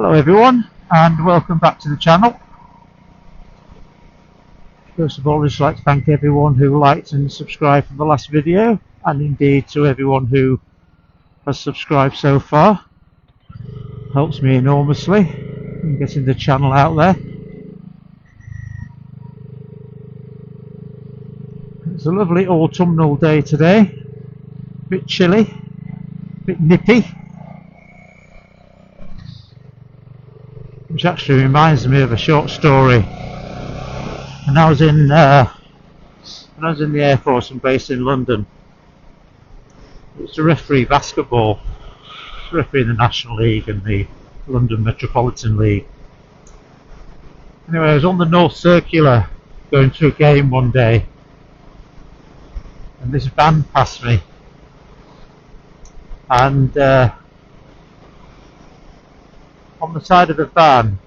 Hello everyone, and welcome back to the channel. First of all, I'd just like to thank everyone who liked and subscribed from the last video, and indeed to everyone who has subscribed so far. Helps me enormously in getting the channel out there. It's a lovely autumnal day today, a bit chilly, a bit nippy, which actually reminds me of a short story. When I was in the Air Force and based in London, I was to referee basketball, referee in the National League and the London Metropolitan League. Anyway, I was on the North Circular going to a game one day, and this van passed me, and on the side of the van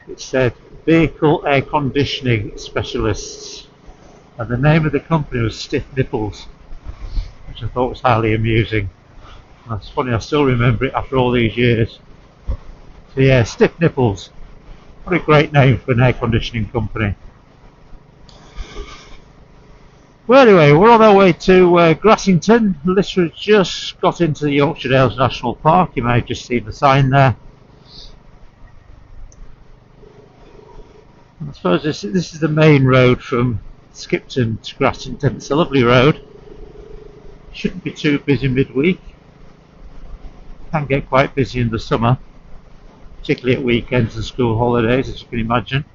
it said Vehicle Air Conditioning Specialists, and the name of the company was Stiff Nipples, which I thought was highly amusing. And that's funny, I still remember it after all these years. So yeah, Stiff Nipples, what a great name for an air conditioning company. Well, anyway, we're on our way to Grassington. Literally just got into the Yorkshire Dales National Park. You may have just seen the sign there. I suppose this is the main road from Skipton to Grassington. It's a lovely road. Shouldn't be too busy midweek. Can get quite busy in the summer, particularly at weekends and school holidays, as you can imagine.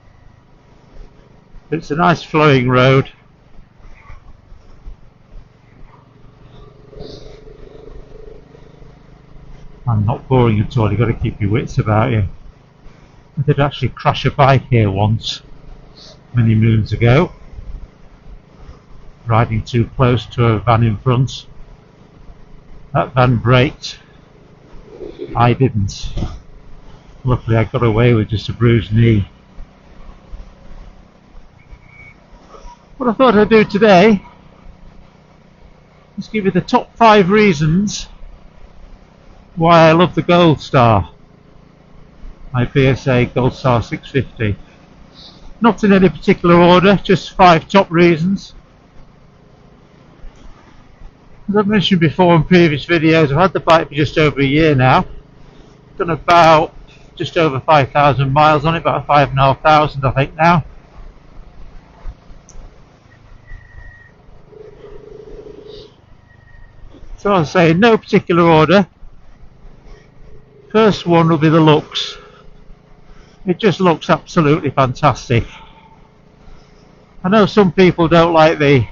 But it's a nice flowing road. And not boring at all. You've got to keep your wits about you. I did actually crash a bike here once, many moons ago, riding too close to a van in front. That van braked, I didn't. Luckily I got away with just a bruised knee. What I thought I'd do today is give you the top 5 reasons why I love the Goldstar, my BSA Goldstar 650. Not in any particular order, just 5 top reasons. As I've mentioned before in previous videos, I've had the bike for just over a year now. Done about just over 5,000 miles on it, about 5,500 I think now. So I'll say in no particular order. First one will be the looks. It just looks absolutely fantastic. I know some people don't like the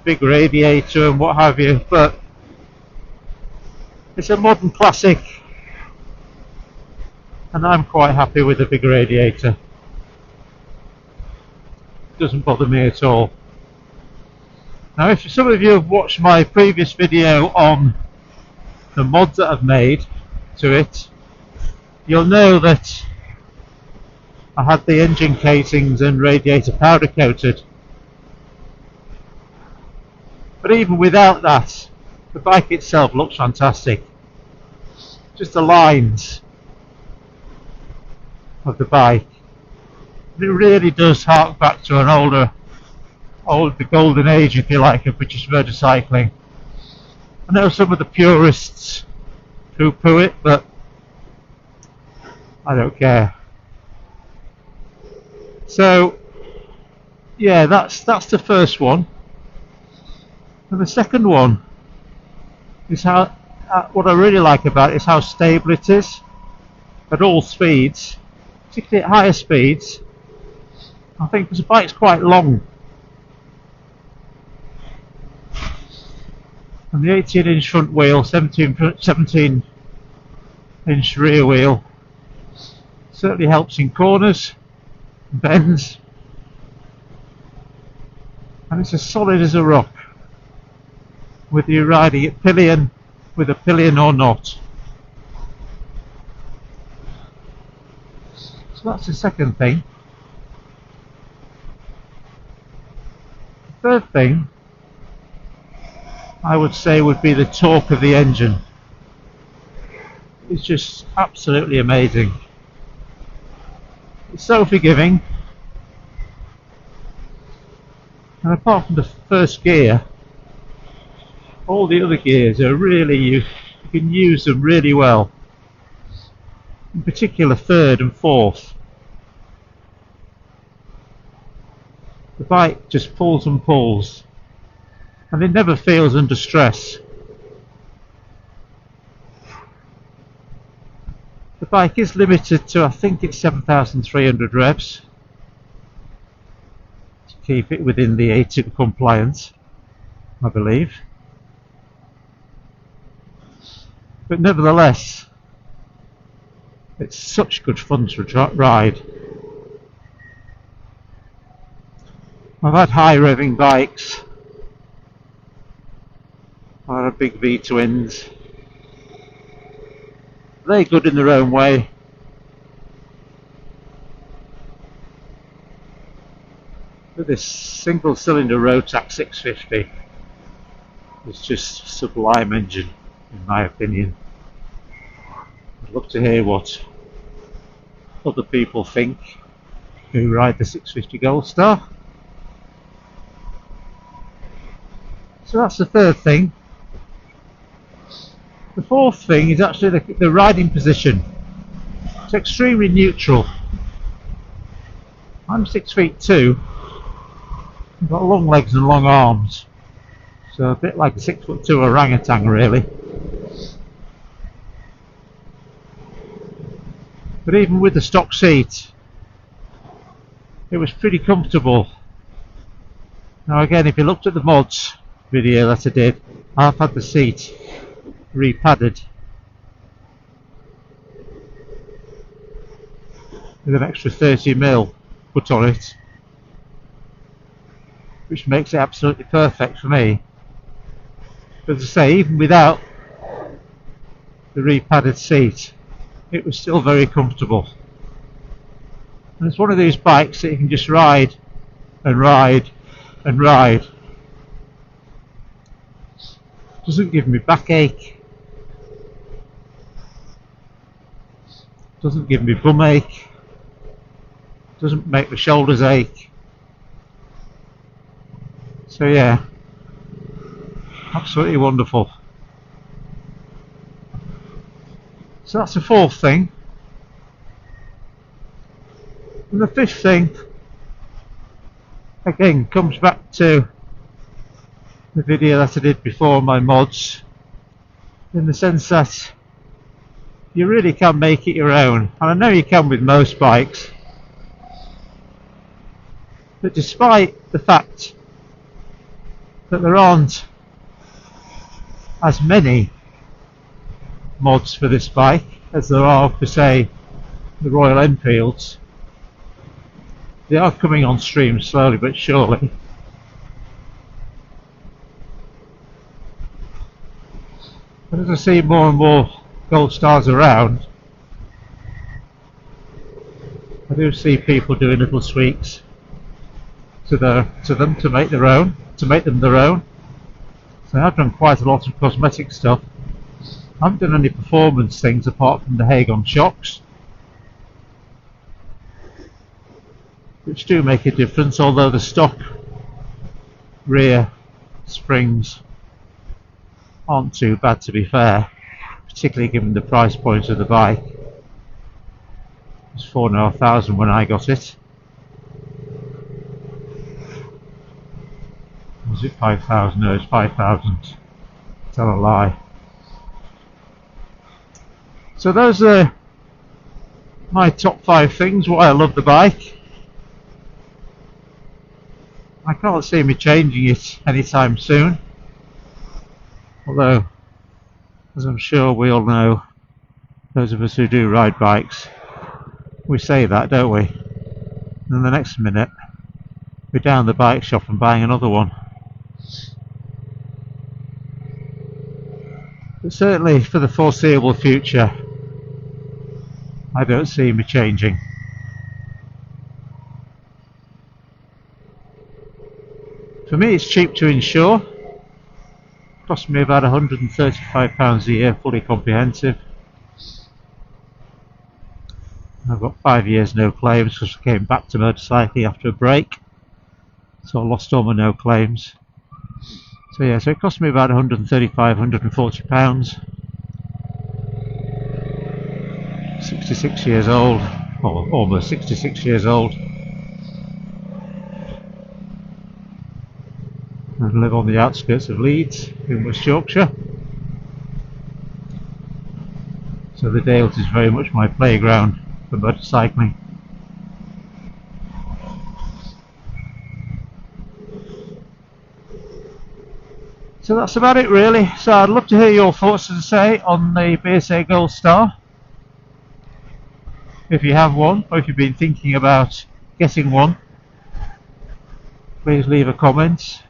big radiator and what have you, but it's a modern classic and I'm quite happy with the big radiator. It doesn't bother me at all. Now, if some of you have watched my previous video on the mods that I've made to it, you'll know that I had the engine casings and radiator powder coated. But even without that, the bike itself looks fantastic. Just the lines of the bike. It really does hark back to an the golden age, if you like, of British motorcycling. I know some of the purists poo-poo it, but I don't care. So yeah, that's the first one. And the second one is how what I really like about it is how stable it is at all speeds, particularly at higher speeds. I think because the bike's quite long, and the 18-inch front wheel, 17-inch rear wheel certainly helps in corners, bends, and it's as solid as a rock, whether you're riding it pillion with a pillion or not. So that's the second thing. The third thing I would say would be the torque of the engine. is just absolutely amazing. It's so forgiving, and apart from the first gear, all the other gears are really, you can use them really well. In particular, third and fourth. The bike just pulls and pulls, and it never feels under stress. The bike is limited to, I think it's 7,300 revs to keep it within the ATIP compliance, I believe. But nevertheless, it's such good fun to ride. I've had high revving bikes. I had big V twins. They're good in their own way. But this single cylinder Rotax 650 is just a sublime engine, in my opinion. I'd love to hear what other people think who ride the 650 Goldstar. So that's the third thing. The fourth thing is actually the riding position. It's extremely neutral. I'm 6 feet 2. I've got long legs and long arms, so a bit like a 6 foot 2 orangutan really. But even with the stock seat, it was pretty comfortable. Now again, if you looked at the mods video that I did, I've had the seat re-padded with an extra 30mm put on it, which makes it absolutely perfect for me. But as I say, even without the re-padded seat, it was still very comfortable. And it's one of these bikes that you can just ride and ride and ride. Doesn't give me backache, doesn't give me bum ache, doesn't make the shoulders ache. So yeah, absolutely wonderful. So that's the fourth thing. And the fifth thing, again, comes back to the video that I did before, my mods, in the sense that you really can make it your own. And I know you can with most bikes. But despite the fact that there aren't as many mods for this bike as there are for, say, the Royal Enfields, they are coming on stream slowly but surely. But as I see more and more Goldstars around, I do see people doing little tweaks to them to make them their own. So I've done quite a lot of cosmetic stuff. I haven't done any performance things apart from the Hagon shocks, which do make a difference, although the stock rear springs aren't too bad, to be fair, particularly given the price point of the bike. It was 4,500 when I got it. Was it 5,000? No, it's 5,000. Tell a lie. So those are my top 5 things why I love the bike. I can't see me changing it anytime soon. Although, as I'm sure we all know, those of us who do ride bikes, we say that, don't we? And then the next minute, we're down the bike shop and buying another one. But certainly for the foreseeable future, I don't see me changing. For me, it's cheap to insure. Cost me about £135 a year, fully comprehensive. I've got 5 years no claims because I came back to motorcycling after a break, so I lost all my no claims. So yeah, so it cost me about £135–140. 66 years old, or almost 66 years old, and live on the outskirts of Leeds in West Yorkshire. So the Dales is very much my playground for motorcycling. So that's about it really. So I'd love to hear your thoughts, as I say, on the BSA Goldstar. If you have one, or if you've been thinking about getting one, please leave a comment.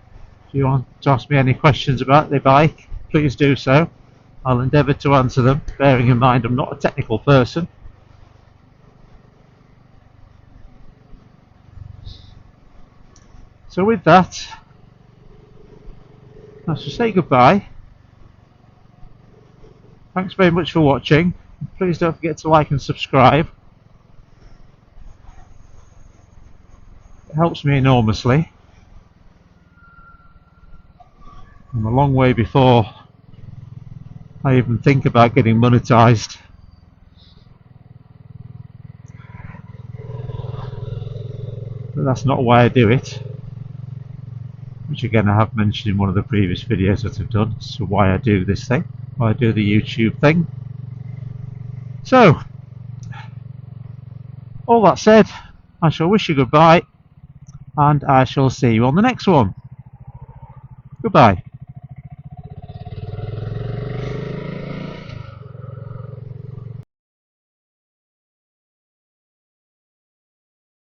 If you want to ask me any questions about the bike, please do so. I'll endeavour to answer them, bearing in mind I'm not a technical person. So with that, I shall say goodbye. Thanks very much for watching. Please don't forget to like and subscribe. It helps me enormously. I'm a long way before I even think about getting monetized. But that's not why I do it, which again I have mentioned in one of the previous videos that I've done, as to why I do this thing, why I do the YouTube thing. So, all that said, I shall wish you goodbye, and I shall see you on the next one. Goodbye.